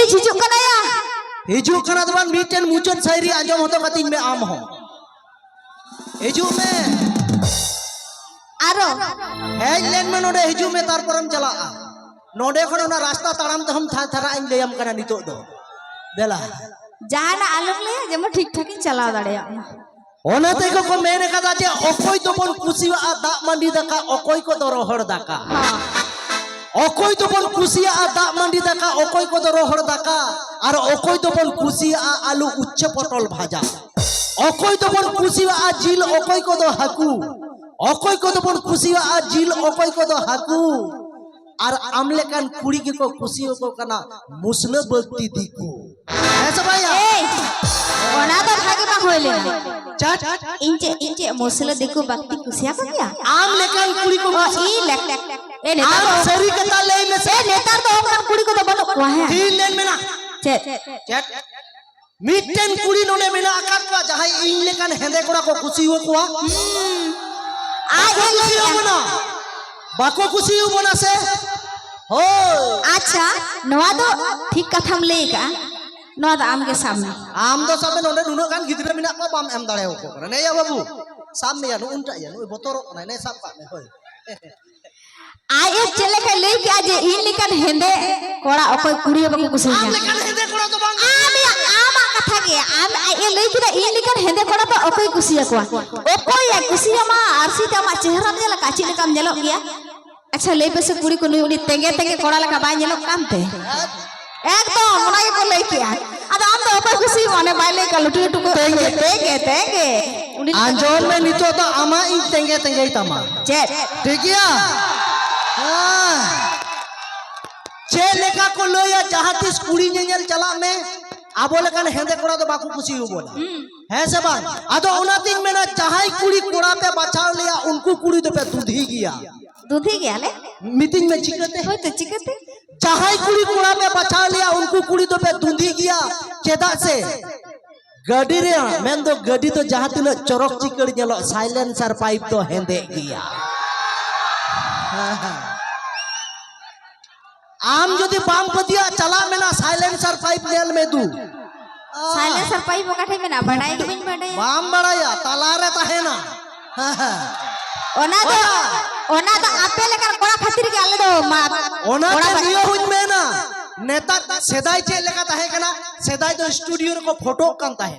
हिजुक कना या हिजू खाना तो बान मीटेन मुचन शायरी आंजम होतो कतिन में आम हो हिजू में आरो हेज लेन में नोडे हिजू में तार परम चला नोडे खन ना रास्ता ताराम ते हम था थरा इन लेयम कना नितो दो देला जहाना आलम ले जेमो ठीक ठाक चला दाड़े ओनाते को मेने कदा जे ओकोय तो बन कुसिवा दा मंडी दका ओकोय को दो रोहड़ दका ओकोय तो बन कुसिया दा मंडी दका ओकोय को दो रोहड़ दका और ओकोय तो बन कुसिया आलू उच्च पटल भाजा ओकोय तो बन कुसिया जिल ओकोय को दो हाकू ओकोय को तो बन कुसिया जिल ओकोय को दो हाकू और आमलेकान कुड़ी के को कुसियो को कना मुसले बत्ती दिकू ऐसा भैया ओना तो भागे बा होइले चट इंचे मुसले देखो भक्ति कुसिया को क्या आमलेकान कुड़ी को ई लेक ए नेता आम सरी के ताले में से नेता तो ओकन कुड़ी को तो बनो को है तीन लेन में ना चेट मिटेन कुड़ी नोने मिला आकात को जहां इन लेकान हेंदे कोड़ा को कुसियो को आज कुसियो बना बाको कुसियो बना से हो अच्छा नवा तो ठीक कथम लेगा नवा तो आम के सामने आम दो सामने नोने नुनो गान गिदरे मिना को बाम एम दाड़े को ने या बाबू सामने या नु उल्टा या नु बोतरो ने साब का में होय आए चले के ले के आज इन लिकन हेंदे कोड़ा ओकोय कुड़ियो बको कुसिया आम लेकान हेंदे कोड़ा तो बांग आम कथा के आम ए ले के इन लिकन हेंदे कोड़ा तो ओकोय कुसिया को ओकोय कुसिया मा आरसी ता मा चेहरा ने काची लेकम नेलो गया अच्छा ले पे से कुड़ी को नहीं उनी तेंगे तेंगे कोड़ा लगा बाय नेलो कामते एकदम ओना को ले के अब आम तो ओकोय कुसी माने बायले का लुटू लुटू को तेंगे आंजोल में नितो तो आमा इन तेंगे तेंगे तमा चेट ठीक है चे लेका को लोया जहां तिस कुड़ी नेल चला में आबो लेकन हेंदे कोड़ा तो बाकू कुसी हो बोला है से बात आदो ओना दिन में ना जहां कुड़ी कोड़ा पे बचाव लिया उनको कुड़ी तो पे दूधी गया ले मीटिंग में चिकते होय तो चिकते जहां कुड़ी कोड़ा पे बचाव लिया उनको कुड़ी तो पे दूधी गया चेदा से गडी रे मेन दो गडी तो जहां तिलो चरक चिकड़ नेलो साइलेंसर पाइप तो हेंदे गया आम जो बाम पतिया चला में ना साइलेंसर पाइप नेल में दू साइलेंसर पाइप काठे में ना बनाई के बिन बनाई बाम बड़ाया तालारे ताहे ना ओना तो आपे लेकर कोड़ा खातिर के आले दो मा ओना के लियो हुन में ना नेता सेदाई चे लेका ताहे कना सेदाई तो स्टूडियो को फोटो कान ताहे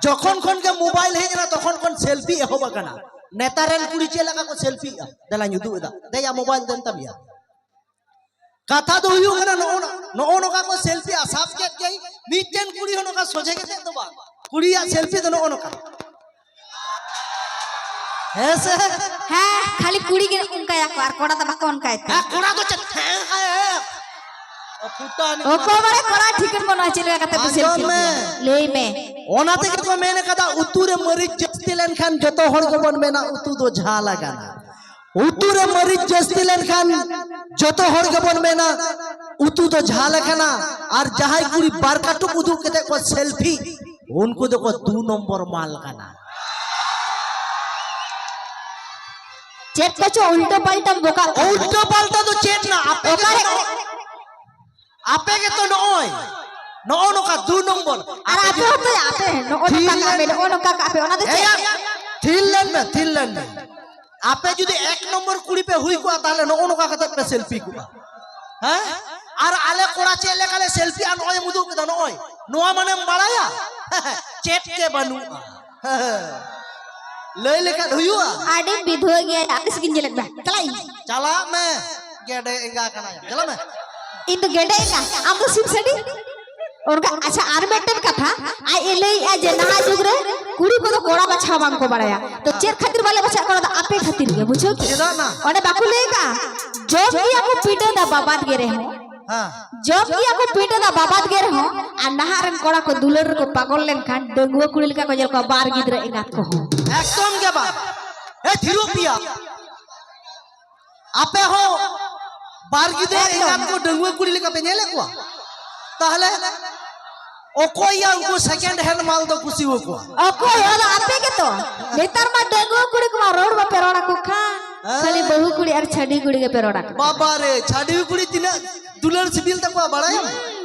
जखन खन के मोबाइल हे ना तखन खन सेल्फी होबा कना नेता रेल कुड़ी चे लेका को सेल्फी देला युदु दा देया मोबाइल देन तबिया कथा तो हुयो कना नो का को सेल्फी साफ के के मीटेन कुड़ी होनो का सोझे के तो बा कुड़ी या सेल्फी तो नो का ऐसे है खाली कुड़ी के उनका या कार कोड़ा तो बाको उनका है कोड़ा तो चथे है फुटा ओ को बड़े कोड़ा ठीकन बना चले कते सेल्फी ले में ओनाते के को मैंने कदा उतुरे मरीज जस्ती लेन खान जतो हर को बन मेना उतु दो झा लगाना उतुरे मरीज जस्ती लेन खान जतो हर के बन मेना उतु तो झा लगाना और जहां कुड़ी बारका टुक उदु के को सेल्फी उनको देखो 2 नंबर माल गाना चेट कचो उल्टा पलटा तो चेट ना आपे के तो नो का 2 नंबर अरे आपे होते आपे नो का आपे ओना दे थिलैंड में आपे जुदी 1 नंबर कुड़ी पे हुई को ताले नो का कत पे सेल्फी को हैं और आले कोड़ा चेले काले सेल्फी आ नोय मुदु के नोय नोआ माने बाड़ाया चेट के बनू ले लेकर हुआ आडे विध हो गया आकिस गिंजे लग चला मैं गेडे एंगा कना चला मैं इन तो गेडे एंगा हम तो सिम सेडी और अच्छा आर बेटन कथा आ एले आ जना जुगरे कुड़ी को तो कोड़ा बछा बांग को बड़ाया तो चेर खातिर वाले बछा कोड़ा तो आपे खातिर के बुझो की ना ओने बाकू लेगा जब की आपको पीटे दा बाबात गेरे हो हां जब की आपको पीटे दा बाबात गेरे हो आ नहारन कोड़ा को दुलर को पागल लेन खान डंगुआ कुड़ी का जल को बार गिदरे एंगात को हो एकदम के बात ए थिरुपिया आपे हो बार गिदरे एंगात को डंगुआ कुड़ी का पे नेले को ताहले ओकोया उनको सेकंड हैंड माल दो कुसी हो को ओकोय वाला आपे के तो भीतर में डंगुआ कुड़ी को रोड में पेरोड़ा को खा खाली बहु कुड़ी और छड़ी कुड़ी के पेरोड़ा बाबा रे छड़ी कुड़ी तिना दुलर सिबिल तक बड़ाई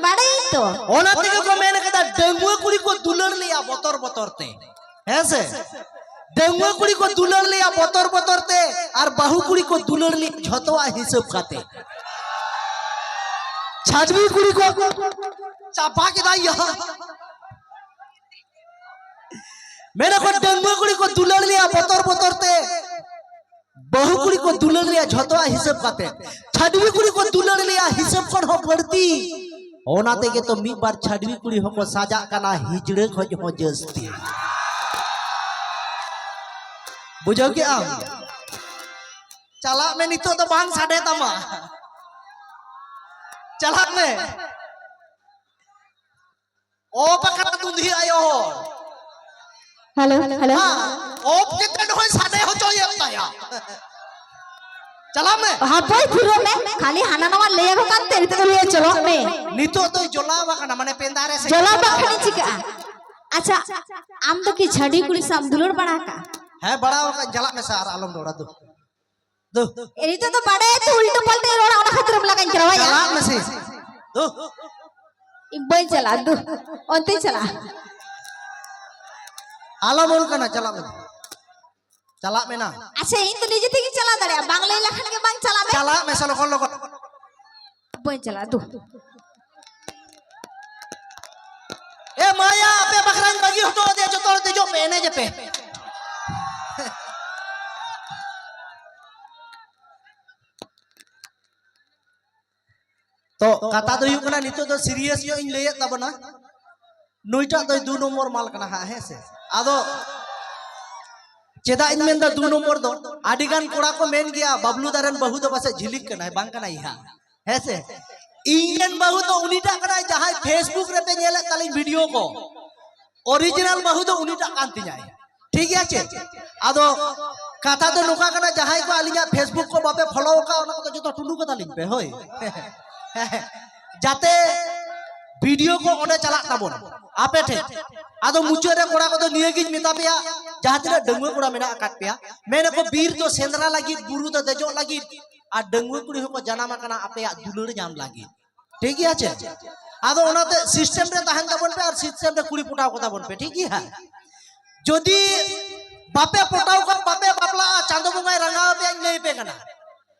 बड़ाई तो ओना तेगे को मेन कदा डंगुआ कुड़ी को दुलड़ लिया बतर बतर ते है से डंगुआ कुड़ी को दुलड़ लिया बतर बतर ते और बाहु कुड़ी को दुलड़ लिया झतवा हिसाब खाते छाजवी कुड़ी को चापा के दाई यहाँ मैंने को डंगुआ कुड़ी को दुलड़ लिया बतर बतर ते बहु कुड़ी को दुलड़ लिया झतवा हिसाब खाते छाजवी कुड़ी को दुलड़ लिया हिसाब कर हो बढ़ती ओनाते के तो मी बार छाडवी कुड़ी हो को साजा कना हिजड़े खज हो जस्ती बुझो के आम चला में नितो तो बांग साडे तमा चला में ओ पकड़ा तुंधी आयो हो हेलो हेलो ओ कितने होय साडे हो जो ये ताया चला में हाँ बोल फिरो में खाली हाना नवा ले आगो कान तेरी तो ले चलो में नितो तो जोलावा कना माने पेंदारे से जोला बखनी चिका अच्छा आम तो की छड़ी कुड़ी साम दुलड़ बड़ा का है बड़ा होगा जला में सार आलम डोरा दो दो एरी तो बड़े तो उल्टो पलटे रोड़ा ओना खतरम लगाइन करवा या जला में से दो इबई चला दो ओते चला आलम बोल कना चला में ना अच्छा इन तो निजे থেকে चला दड़े बांग्ला लखन के बांग चला में चला में से लोगन लोगन इबई चला दो ए माया पे बकरान बगी हटो दे जो तोड़ दे जो पहने जे पे तो कथा दो युकना नितो तो सीरियस यो इन लेय तबना नुइटा तो 2 नंबर माल कना है से आदो चेदा इन मेन दा 2 नंबर दो आदिगान कोड़ा को मेन गया बबलू दारन बहु दो बसे झिलिक कना बांग कना इहा है से इंडियन बहु तो उनीटा कना जहां फेसबुक रे पे नेले ताली वीडियो को ओरिजिनल बहु तो उनीटा कांति जाय ठीक है चे आदो कथा तो नुका कना जहां को अलिया फेसबुक को बापे फॉलो का ओना तो जो टुंडू को ताली पे होय जाते वीडियो को ओडे चला ताबोन आपे ठे आदो मुचे रे कोड़ा को तो निये गिज मेता पेया जहां तिना डंगुआ कोड़ा मेना काट पेया मेने को बीर तो सेंद्रा लगी बुरु तो देजो लगी आ डंगुआ कुड़ी हो को जनामा कना आपे दुलड़ जाम लगी ठीक है चे आदो ओनाते सिस्टम रे तहन ताबोन पे और सिस्टम रे कुड़ी पुटाव को ताबोन पे ठीक है जदी बापे पुटाव को बापे बापला चांदो बुंगाय रंगाव पे नहीं पे कना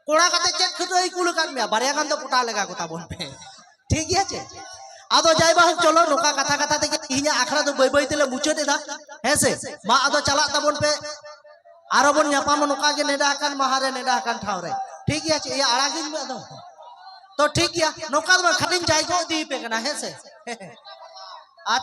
कोड़ा काते चेक खतोई कुल कान में बारिया गान तो पुटा लेगा को ताबोन पे ठीक है चे आदो जाइबा चलो नोका कथा कथा ते इहिया आखरा दो बय बय तेले मुचे देदा हेसे मा आदो चला ताबोन पे आरो बन न्यापाम नोका के नेडा कान महारे नेडा कान ठाव रे ठीक है चे ये आड़ागिन में आदो तो ठीक है नोका खाली जाय को दी पे कना हेसे आ